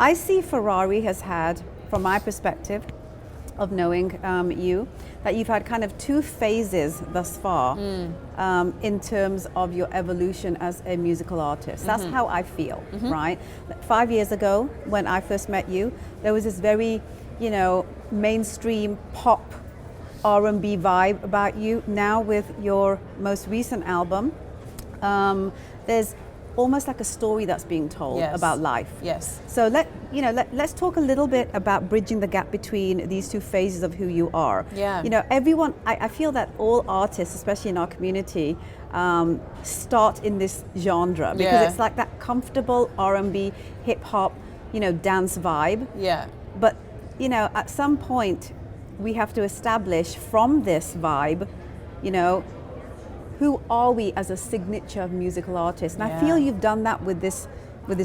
I see Ferrari has had, from my perspective of knowing you, that you've had kind of two phases thus far in terms of your evolution as a musical artist. That's how I feel, right? 5 years ago, when I first met you, there was this very, mainstream pop R&B vibe about you. Now with your most recent album, there's almost like a story that's being told about life. Yes. So let's talk a little bit about bridging the gap between these two phases of who you are. Yeah. Everyone, I feel that all artists, especially in our community, start in this genre because it's like that comfortable R&B, hip hop, dance vibe. Yeah. But, at some point we have to establish from this vibe, who are we as a signature musical artist? And I feel you've done that with this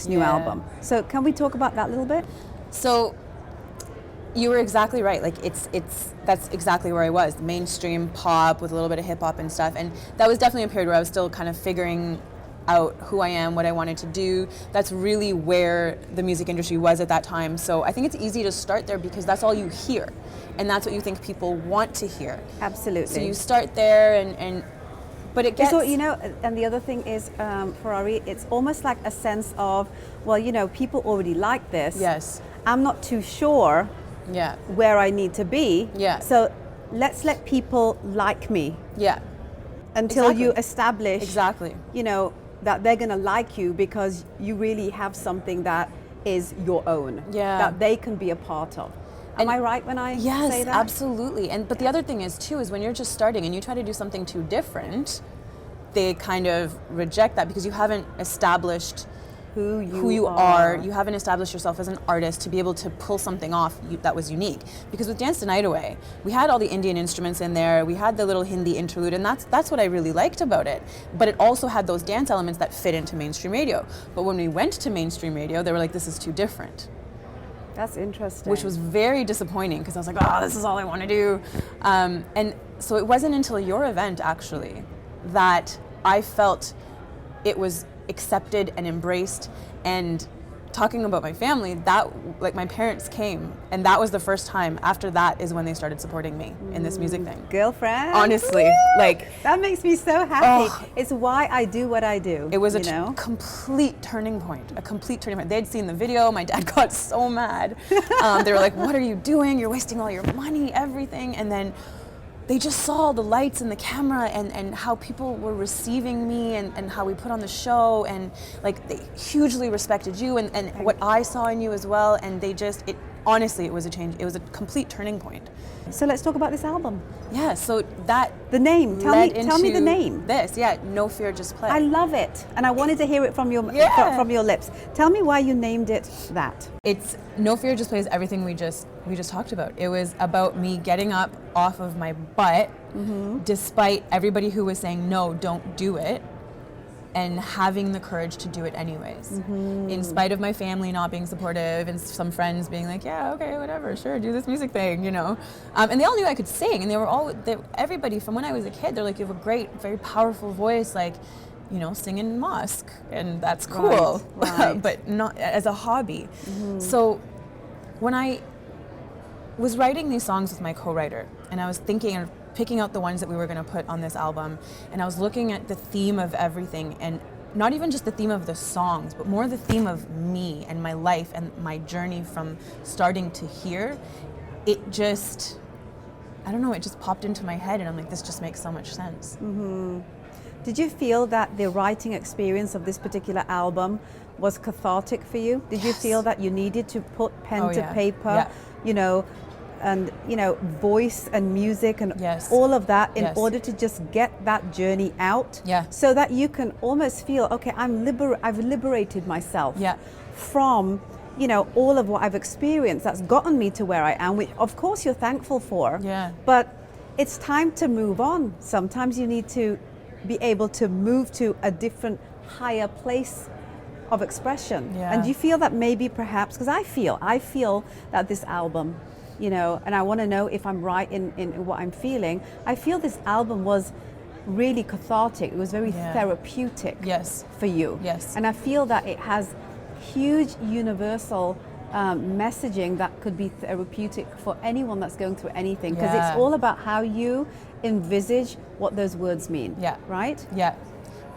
new album. So can we talk about that a little bit? So you were exactly right. Like that's exactly where I was. Mainstream pop with a little bit of hip hop and stuff. And that was definitely a period where I was still kind of figuring out who I am, what I wanted to do. That's really where the music industry was at that time. So I think it's easy to start there because that's all you hear. And that's what you think people want to hear. Absolutely. So you start there but it gets... So, and the other thing is, Ferrari, it's almost like a sense of, well, people already like this. Yes. I'm not too sure where I need to be. Yeah. So let's let people like me. Yeah. Until you establish, exactly, that they're going to like you because you really have something that is your own. Yeah. That they can be a part of. Am I right when I say that? Yes, absolutely. But the other thing is too is when you're just starting and you try to do something too different, they kind of reject that because you haven't established who you are. You haven't established yourself as an artist to be able to pull something off that was unique. Because with Dance the Night Away, we had all the Indian instruments in there, we had the little Hindi interlude, and that's what I really liked about it. But it also had those dance elements that fit into mainstream radio. But when we went to mainstream radio, they were like, this is too different. That's interesting. Which was very disappointing because I was like, oh, this is all I want to do. And so it wasn't until your event, actually, that I felt it was accepted and embraced. And talking about my family, my parents came, and that was the first time. After that is when they started supporting me in this music thing. Girlfriend. Honestly, that makes me so happy. It's why I do what I do. It was a complete turning point. They'd seen the video. My dad got so mad. They were like, "What are you doing? You're wasting all your money, everything." And then they just saw the lights and the camera and how people were receiving me and how we put on the show, and they hugely respected you and what I saw in you as well, and honestly, it was a change. It was a complete turning point. So let's talk about this album. Yeah, so the name. Tell me the name. No Fear, Just Play. I love it, and I wanted to hear it from your lips. Tell me why you named it that. It's No Fear, Just Play is everything we just talked about. It was about me getting up off of my butt, despite everybody who was saying no, don't do it, and having the courage to do it anyways. In spite of my family not being supportive and some friends being like, yeah, okay, whatever, sure, do this music thing, And they all knew I could sing, and everybody from when I was a kid, they're like, you have a great, very powerful voice, sing in mosque, and that's cool, right. but not as a hobby. So when I was writing these songs with my co-writer, and I was picking out the ones that we were going to put on this album, and I was looking at the theme of everything, and not even just the theme of the songs, but more the theme of me and my life and my journey from starting to here. It just, I don't know, it just popped into my head, and I'm like, this just makes so much sense. Did you feel that the writing experience of this particular album was cathartic for you? Did you feel that you needed to put pen to paper, and voice and music and all of that in order to just get that journey out, so that you can almost feel, okay, I've liberated myself from all of what I've experienced that's gotten me to where I am, which of course you're thankful for, but it's time to move on. Sometimes you need to be able to move to a different, higher place of expression. And do you feel that maybe perhaps, because I feel that this album, and I want to know if I'm right in what I'm feeling, I feel this album was really cathartic. It was very therapeutic for you. And I feel that it has huge universal messaging that could be therapeutic for anyone that's going through anything, because Yeah. it's all about how you envisage what those words mean. Yeah. Right? Yeah.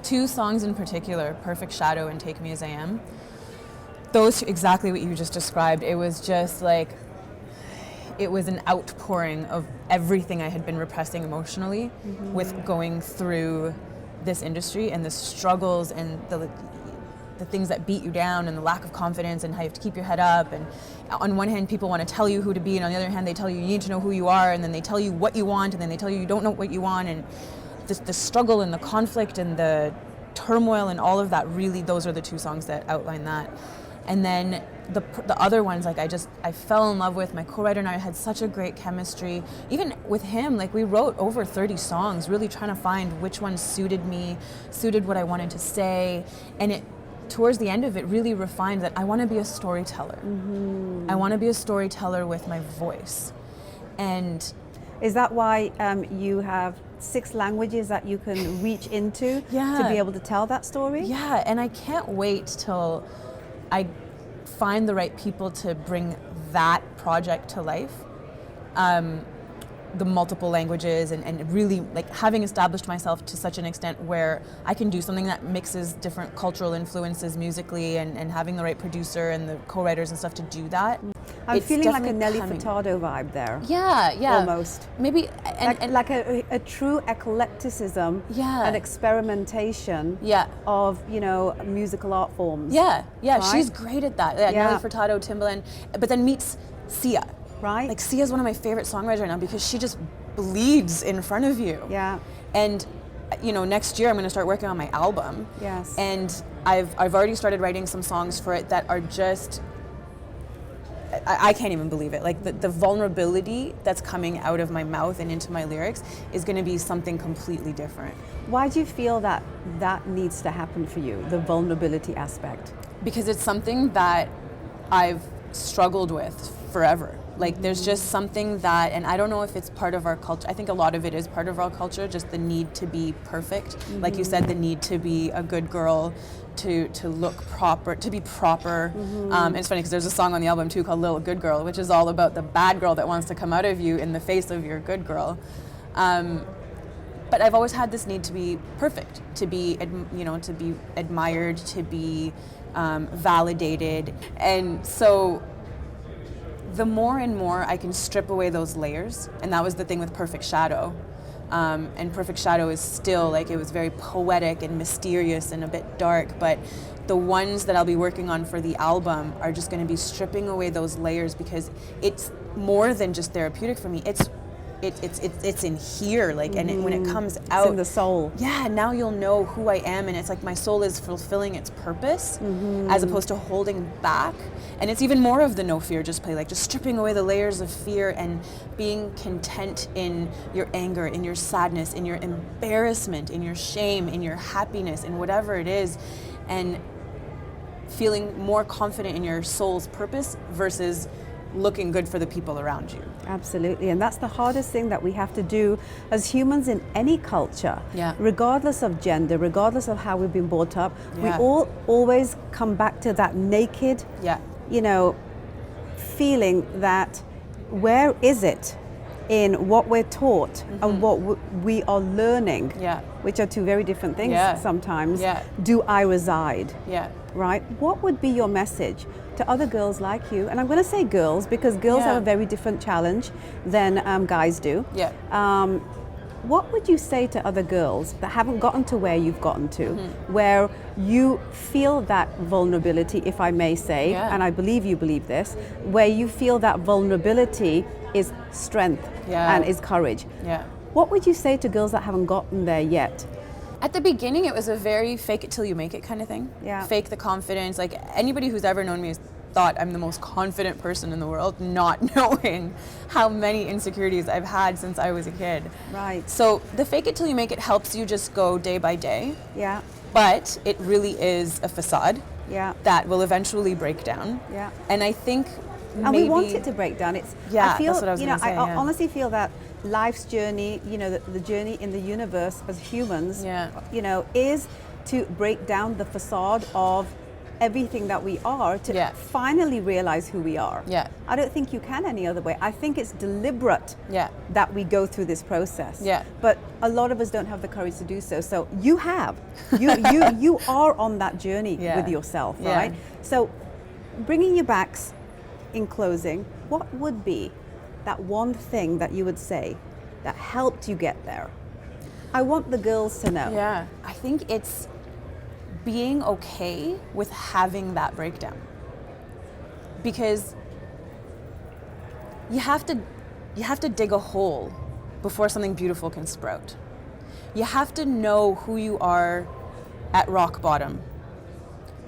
2 songs in particular, Perfect Shadow and Take Me As I Am. Those, exactly what you just described. It was just like, it was an outpouring of everything I had been repressing emotionally with going through this industry and the struggles and the things that beat you down and the lack of confidence and how you have to keep your head up. And on one hand, people want to tell you who to be, and on the other hand, they tell you you need to know who you are, and then they tell you what you want, and then they tell you you don't know what you want. And the struggle and the conflict and the turmoil and all of that, really, those are the 2 songs that outline that. And then the other ones, like I fell in love with. My co-writer and I had such a great chemistry. Even with him, like we wrote over 30 songs, really trying to find which ones suited me, suited what I wanted to say. And it, towards the end of it, really refined that I want to be a storyteller. I want to be a storyteller with my voice. And is that why you have 6 languages that you can reach into to be able to tell that story? Yeah, and I can't wait till I find the right people to bring that project to life. The multiple languages and really like having established myself to such an extent where I can do something that mixes different cultural influences musically, and having the right producer and the co-writers and stuff to do that. I'm feeling like a Nelly Furtado vibe there. Yeah. Almost. Maybe like a true eclecticism and experimentation of, musical art forms. Yeah. Right? She's great at that. Nelly Furtado, Timbaland, but then meets Sia. Right. Like Sia's one of my favorite songwriters right now because she just bleeds in front of you. Yeah. And next year I'm going to start working on my album. Yes. And I've already started writing some songs for it that are just, I can't even believe it. Like the vulnerability that's coming out of my mouth and into my lyrics is going to be something completely different. Why do you feel that needs to happen for you, the vulnerability aspect? Because it's something that I've struggled with forever. Like there's just something that, and I don't know if it's part of our culture, I think a lot of it is part of our culture, just the need to be perfect. Like you said, the need to be a good girl, to look proper, to be proper. It's funny because there's a song on the album too called Little Good Girl, which is all about the bad girl that wants to come out of you in the face of your good girl. But I've always had this need to be perfect, to be, to be admired, to be validated. And so the more and more I can strip away those layers, and that was the thing with Perfect Shadow. And Perfect Shadow is still, like, it was very poetic and mysterious and a bit dark, but the ones that I'll be working on for the album are just going to be stripping away those layers because it's more than just therapeutic for me. It's in here, like, and when it comes out, it's in the soul. Yeah, now you'll know who I am, and it's like my soul is fulfilling its purpose, as opposed to holding back. And it's even more of the no fear, just play, like just stripping away the layers of fear and being content in your anger, in your sadness, in your embarrassment, in your shame, in your happiness, in whatever it is, and feeling more confident in your soul's purpose versus looking good for the people around you. Absolutely, and that's the hardest thing that we have to do as humans in any culture, regardless of gender, regardless of how we've been brought up. We all always come back to that naked, feeling that where is it in what we're taught and what we are learning, which are 2 very different things sometimes. Do I reside? Right? What would be your message to other girls like you? And I'm going to say girls because girls have a very different challenge than guys do. What would you say to other girls that haven't gotten to where you've gotten to, where you feel that vulnerability, if I may say, and I believe you believe this, where you feel that vulnerability is strength and is courage? What would you say to girls that haven't gotten there yet? At the beginning, it was a very fake it till you make it kind of thing. Fake the confidence. Like anybody who's ever known me has thought I'm the most confident person in the world, not knowing how many insecurities I've had since I was a kid. Right. So the fake it till you make it helps you just go day by day. But it really is a facade that will eventually break down. And I think and we want it to break down. It's I feel, that's what I was gonna say, I honestly feel that life's journey, the journey in the universe as humans, is to break down the facade of everything that we are to finally realize who we are. Yeah. I don't think you can any other way. I think it's deliberate that we go through this process. Yeah. But a lot of us don't have the courage to do so. So you have. You are on that journey with yourself, right? So bringing you back in closing, what would be that one thing that you would say that helped you get there? I want the girls to know. Yeah, I think it's being okay with having that breakdown. Because you have to dig a hole before something beautiful can sprout. You have to know who you are at rock bottom.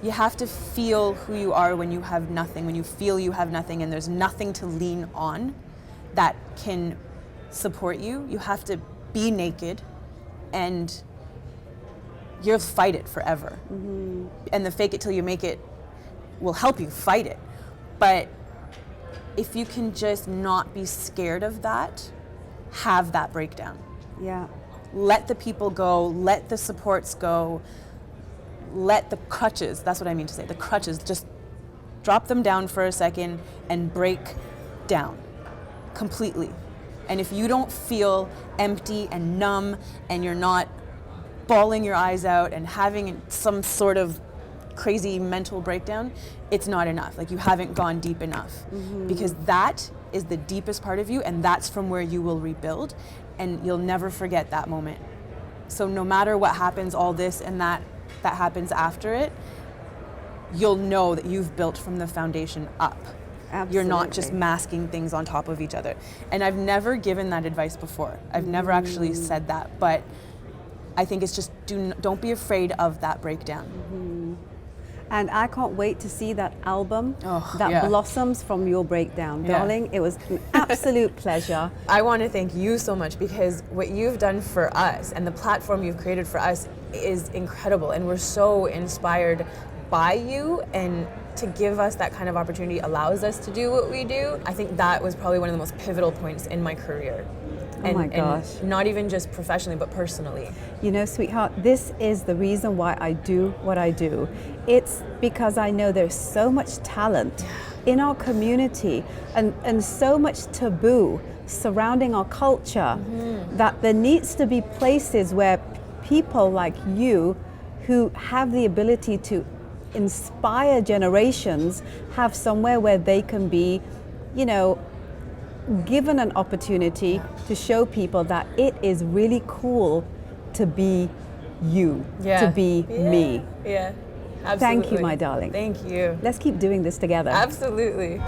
You have to feel who you are when you have nothing, when you feel you have nothing and there's nothing to lean on that can support you. You have to be naked and you'll fight it forever. Mm-hmm. And the fake it till you make it will help you fight it. But if you can just not be scared of that, have that breakdown. Yeah. Let the people go, let the supports go, let the crutches, that's what I mean to say, the crutches, just drop them down for a second and break down completely. And if you don't feel empty and numb and you're not bawling your eyes out and having some sort of crazy mental breakdown, it's not enough. Like, you haven't gone deep enough. Mm-hmm. Because that is the deepest part of you, and that's from where you will rebuild, and you'll never forget that moment. So no matter what happens, all this and that happens after it, you'll know that you've built from the foundation up. Absolutely. You're not just masking things on top of each other. And I've never given that advice before. I've never actually said that, but I think it's just don't be afraid of that breakdown. Mm-hmm. And I can't wait to see that album that blossoms from your breakdown. Darling, it was an absolute pleasure. I want to thank you so much, because what you've done for us and the platform you've created for us is incredible. And we're so inspired by you, and to give us that kind of opportunity allows us to do what we do. I think that was probably one of the most pivotal points in my career. Oh my gosh. And not even just professionally, but personally. You know, sweetheart, this is the reason why I do what I do. It's because I know there's so much talent in our community and so much taboo surrounding our culture that there needs to be places where people like you, who have the ability to inspire generations, have somewhere where they can be, you know, given an opportunity to show people that it is really cool to be you, to be me. Yeah, absolutely. Thank you, my darling. Thank you. Let's keep doing this together. Absolutely.